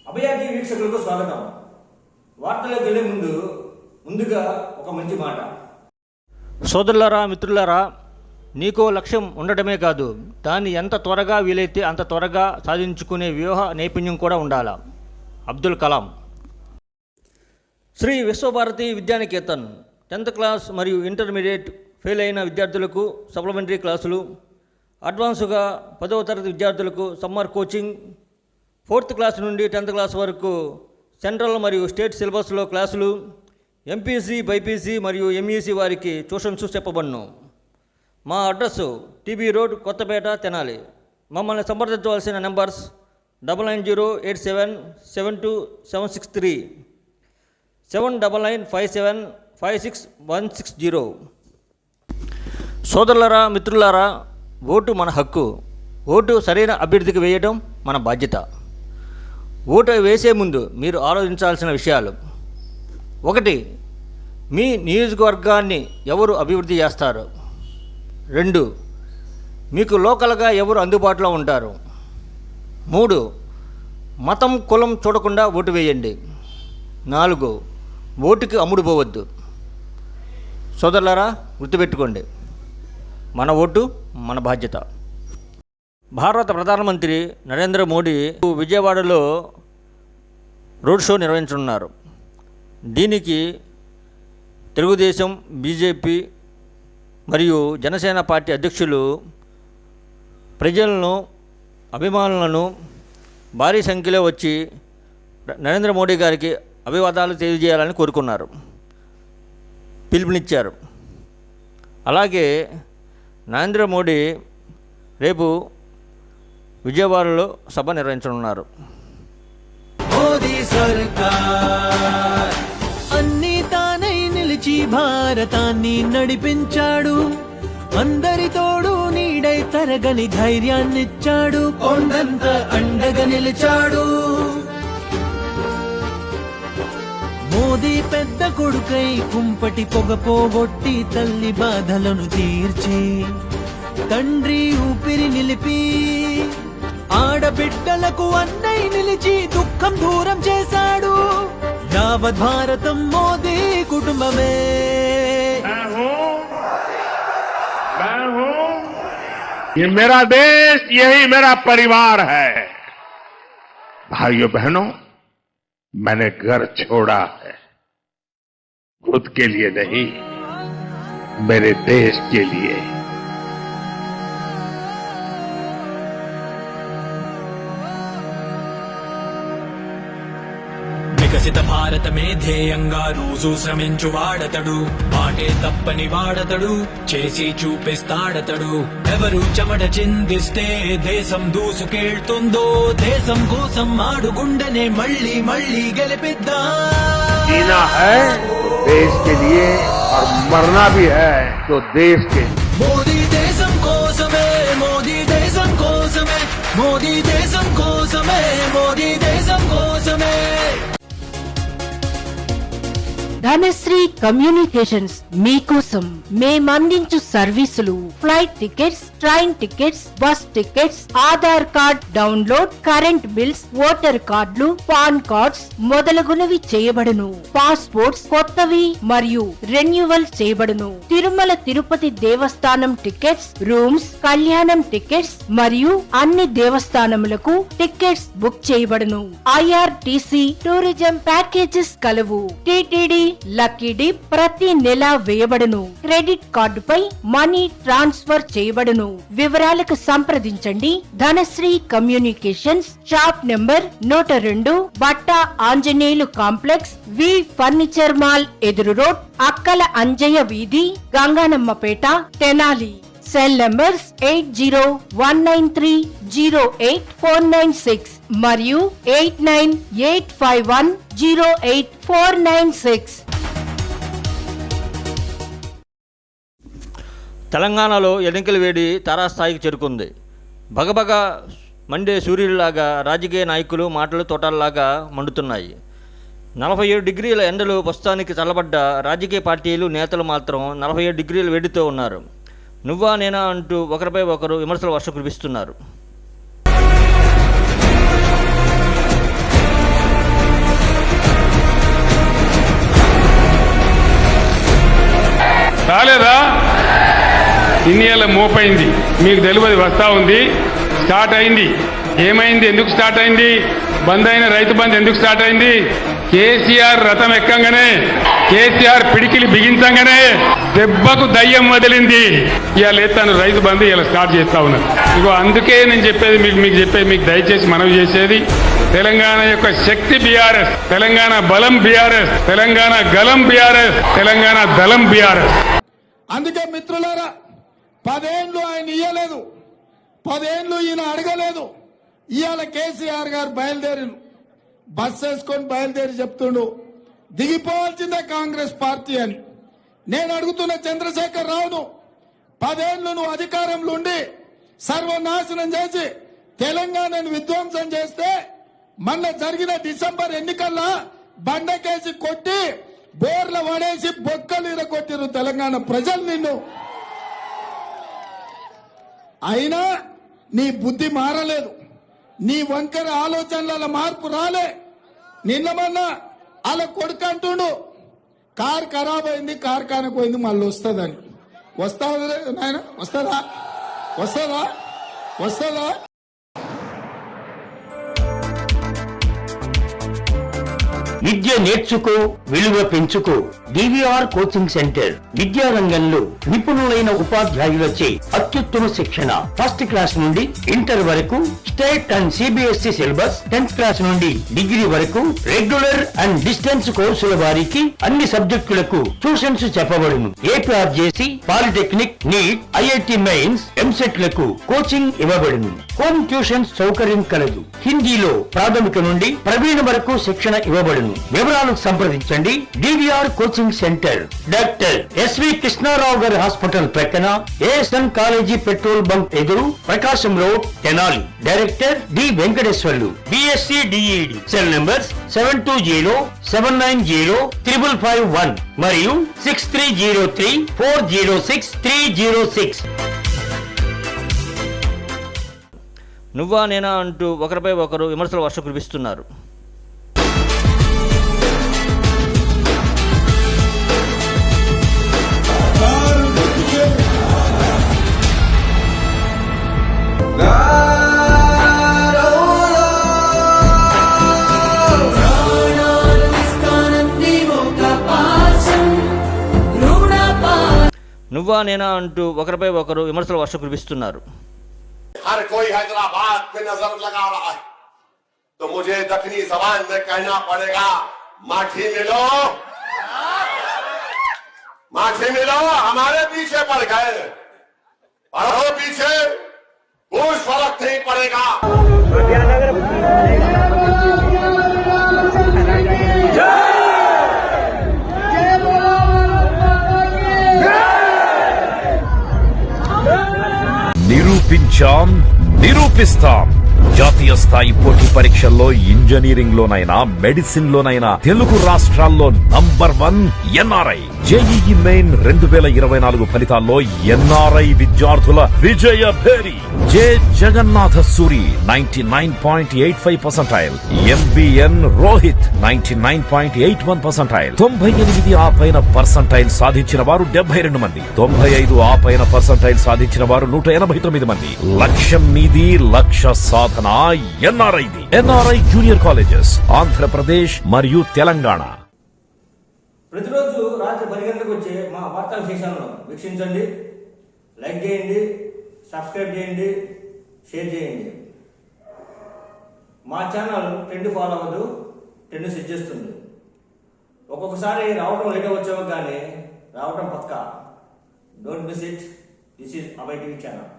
అభయాకి వీక్షకులకు స్వాగతం. వార్తలకు వెళ్ళే ముందుగా ఒక మంచి మాట. సోదరులారా, మిత్రులారా, నీకో లక్ష్యం ఉండటమే కాదు, దాన్ని ఎంత త్వరగా వీలైతే అంత త్వరగా సాధించుకునే వ్యూహ నైపుణ్యం కూడా ఉండాలి. అబ్దుల్ కలాం. శ్రీ విశ్వభారతి విద్యానికేతన్ 10th క్లాస్ మరియు ఇంటర్మీడియట్ ఫెయిల్ అయిన విద్యార్థులకు సప్లిమెంటరీ క్లాసులు, అడ్వాన్స్గా 10వ తరగతి విద్యార్థులకు సమ్మర్ కోచింగ్, 4th క్లాస్ నుండి 10th క్లాస్ వరకు సెంట్రల్ మరియు స్టేట్ సిలబస్లో క్లాసులు, ఎంపీసీ, బైపీసీ మరియు ఎంఈసీ వారికి ట్యూషన్స్ చెప్పబడును. మా address TB road, Kothapeta, Tenali. మమ్మల్ని సంప్రదించవలసిన నెంబర్స్ 9908772763, 7995756160. సోదరులారా, మిత్రులారా, ఓటు మన హక్కు. ఓటు సరైన అభ్యర్థికి వేయడం మన బాధ్యత. ఓటు వేసే ముందు మీరు ఆలోచించాల్సిన విషయాలు: 1. మీ నియోజకవర్గాన్ని ఎవరు అభివృద్ధి చేస్తారు? 2. మీకు లోకల్గా ఎవరు అందుబాటులో ఉంటారు? 3. మతం, కులం చూడకుండా ఓటు వేయండి. 4. ఓటుకి అమ్ముడుపోవద్దు. సోదరులారా, గుర్తుపెట్టుకోండి, మన ఓటు మన బాధ్యత. భారత ప్రధానమంత్రి నరేంద్ర మోడీ విజయవాడలో రోడ్ షో నిర్వహించనున్నారు. దీనికి తెలుగుదేశం, బీజేపీ మరియు జనసేన పార్టీ అధ్యక్షులు ప్రజలను, అభిమానులను భారీ సంఖ్యలో వచ్చి నరేంద్ర మోడీ గారికి అభివాదాలు తెలియజేయాలని కోరుకున్నారు, పిలుపునిచ్చారు. అలాగే నరేంద్ర మోడీ రేపు విజయవాడలో సభ నిర్వహించనున్నారు. మోదీ సర్కార్ అన్ని తానై నిలిచి భారతాన్ని నడిపించాడు. అందరి తోడు నీడై తరగని ధైర్యాన్నిచ్చాడు. కొండంత అండగా నిలిచాడు. మోదీ పెద్ద కొడుకై కుంపటి పొగ పోగొట్టి తల్లి బాధలను తీర్చి తండ్రి ఊపిరి నిలిపి ఆడబిడ్డలకు అన్నై నిలిచి దుఃఖం దూరం చేశాడు. యావత్ భారతం మోదీ కుటుంబమే. मैं हूं, ये मेरा देश, यही मेरा परिवार है. भाइयों बहनों, मैंने घर छोड़ा है, खुद के लिए नहीं, मेरे देश के लिए. వికసిత భారతమే ధ్యేయంగా రోజు శ్రమించు వాడతడు. మాటే తప్పని వాడతడు, చేసి చూపిస్తాడతడు. ఎవరు చెమట చిందిస్తే దేశం దూసుకెళ్తుందో, దేశం కోసం ఆడుగుండనే మళ్ళీ మళ్ళీ గెలిపిద్దా. जीना है देश के लिए और मरना भी है तो देश के लिए. మోదీ దేశం కోసమే, మోదీ దేశం కోసమే, మోదీ దేశం కోసమే, మోదీ దేశం కోసమే. ధనశ్రీ కమ్యూనికేషన్స్ మీకోసం మేమందించు సర్వీసులు: flight tickets, train tickets, bus tickets, Aadhaar card download, current bills, voter కార్డులు, పాన్ కార్డ్స్ మొదలగునవి చేయబడును. పాస్పోర్ట్స్ కొత్తవి మరియు రెన్యువల్ చేయబడును. తిరుమల తిరుపతి దేవస్థానం టికెట్స్, రూమ్స్, కళ్యాణం టికెట్స్ మరియు అన్ని దేవస్థానములకు టికెట్స్ బుక్ చేయబడును. IRTC టూరిజం ప్యాకేజెస్ కలవు. టిటిడి లక్కీ డిప్ ప్రతి నెల వేయబడును. క్రెడిట్ కార్డుపై మనీ ట్రాన్స్ఫర్ చేయబడును. వివరాలకు సంప్రదించండి. Dhanashree communications, shop number 102, Batta Anjaneyulu complex, V furniture mall ఎదురు రోడ్, అక్కల అంజయ్య వీధి, గంగానమ్మపేట, తెనాలి. సెల్ నంబర్స్ 8019308496 మరియు 8985108496. తెలంగాణలో ఎన్నికల వేడి తారాస్థాయికి చేరుకుంది. భగభగ మండే సూర్యుడిలాగా రాజకీయ నాయకులు మాటలు తోటల్లాగా మండుతున్నాయి. 47 డిగ్రీల ఎండలు ప్రస్తుతానికి చల్లబడ్డ రాజకీయ పార్టీలు, నేతలు మాత్రం 47 డిగ్రీల వేడితో ఉన్నారు. నువ్వా నేనా అంటూ ఒకరిపై ఒకరు విమర్శల వర్షం కురిపిస్తున్నారు. ఇన్ని ఏళ్ళ మోపైంది మీకు తెలియదు, వస్తా ఉంది, స్టార్ట్ అయింది. ఏమైంది? ఎందుకు స్టార్ట్ అయింది? బంద్ అయిన రైతు బంద్ ఎందుకు స్టార్ట్ అయింది? కేసీఆర్ రథం ఎక్కంగానే, కేసీఆర్ పిడికిలి బిగించంగానే దెబ్బకు దయ్యం వదిలింది. ఇవాళ ఎత్తాను రైతు బంద్ ఇలా స్టార్ట్ చేస్తా ఉన్నారు. ఇగో అందుకే నేను చెప్పేది మీకు దయచేసి మనవి చేసేది, తెలంగాణ యొక్క శక్తి బీఆర్ఎస్, తెలంగాణ బలం బీఆర్ఎస్, తెలంగాణ గలం బీఆర్ఎస్, తెలంగాణ దళం బీఆర్ఎస్. అందుకే మిత్రులారా, 10 ఏళ్ళు ఆయన ఇయ్యలేదు, 10 ఏళ్ళు ఈయన అడగలేదు. ఇవాళ కేసీఆర్ గారు బయలుదేరి బస్ వేసుకొని బయలుదేరి చెప్తుండు దిగిపోవాల్సిందే కాంగ్రెస్ పార్టీ అని. నేను అడుగుతున్న చంద్రశేఖర్ రావును, 10 ఏళ్ళు నువ్వు అధికారంలో ఉండి సర్వనాశనం చేసి తెలంగాణను విధ్వంసం చేస్తే మొన్న జరిగిన డిసెంబర్ ఎన్నికల్లో బండకేసి కొట్టి బోర్ల పడేసి బొక్కలు ఇరగొట్టిరు తెలంగాణ ప్రజలు నిన్ను. అయినా నీ బుద్ధి మారలేదు, నీ వంకర ఆలోచనల మార్పు రాలే. నిన్న మొన్న అలా కొడుకు అంటుండు కారు ఖరాబ్ అయింది, కార్ఖానకు పోయింది, మళ్ళీ వస్తుందని. వస్తుందా నాయన? వస్తుందా? వస్తుందా? వస్తుందా? విద్య నేర్చుకో, విలువ పెంచుకో. డివిఆర్ కోచింగ్ సెంటర్ విద్యా రంగంలో నిపుణులైన ఉపాధ్యాయులచే అత్యుత్తమ శిక్షణ. ఫస్ట్ క్లాస్ నుండి ఇంటర్ వరకు state and CBSE syllabus, 10th class నుండి డిగ్రీ వరకు రెగ్యులర్ అండ్ డిస్టెన్స్ కోర్సుల వారికి అన్ని సబ్జెక్టులకు ట్యూషన్స్ చెప్పబడును. APRJC, polytechnic, NEET, IIT mains, EAMCET లకు కోచింగ్ ఇవ్వబడును. హోమ్ ట్యూషన్ సౌకర్యం కలదు. హిందీలో ప్రాథమిక నుండి ప్రవీణ వరకు శిక్షణ ఇవ్వబడును. వివరాలకు సంప్రదించండి. DVR coaching centre, doctor SV Krishnarao గారి హాస్పిటల్ ప్రక్కన, ఏఎస్ఎన్ కాలేజీ పెట్రోల్ బంక్ ఎదురు, Prakasam road, Tenali. Director D Venkateswarlu, BSc DEd. Cell numbers 7207905551 మరియు 6303406306. నువ్వా నేనా అంటూ ఒకరిపై ఒకరు విమర్శల వర్షం కురిపిస్తున్నారు. నువ్వా నేనా అంటూ ఒకరిపై ఒకరు విమర్శల వర్షం కురిపిస్తున్నారు. हर कोई हैदराबाद पे नजर लगा रहा है, तो मुझे दक्षिणी जबान में कहना पड़ेगा, माठी मिलो, माठी मिलो, हमारे पीछे पड़ गए, पढ़ो पीछे, कुछ फर्क नहीं पड़ेगा. నిరూపించాం, నిరూపిస్తాం. జాతీయ స్థాయి పోటీ పరీక్షల్లో ఇంజనీరింగ్ లోనైనా, మెడిసిన్ లోనైనా తెలుగు రాష్ట్రాల్లో నంబర్ 1 ఎన్ఆర్ఐ. జేఈఈ మెయిన్ 2024 ఫలితాల్లో ఎన్ఆర్ఐ విద్యార్థుల విజయ భేరి. జె జగన్నాథ సూరి 99.85%, ఎంబిఎన్ రోహిత్ 99.81%, 98 ఆ పైన పర్సంటైల్ సాధించిన వారు 72 మంది, 95 ఆ పైన పర్సంటైల్ సాధించిన వారు 189 మంది. లక్ష్యం మీది, లక్ష్య సాధన ఎన్ఆర్ఐది. ఎన్ఆర్ఐ జూనియర్ కాలేజెస్ ఆంధ్రప్రదేశ్ మరియు తెలంగాణ. ప్రతిరోజు రాత్రి 10 గంటలకు వచ్చే మా వార్తా విశేషాలను వీక్షించండి, లైక్ చేయండి, సబ్స్క్రైబ్ చేయండి, షేర్ చేయండి. మా ఛానల్ ట్రెండ్ ఫాలో అవ్వదు, ట్రెండ్ సెట్ చేస్తుంది. ఒక్కొక్కసారి రావడం లేట్ అవ్వచ్చేమో కానీ రావడం పక్కా. Don't miss it. This is Abhay TV channel.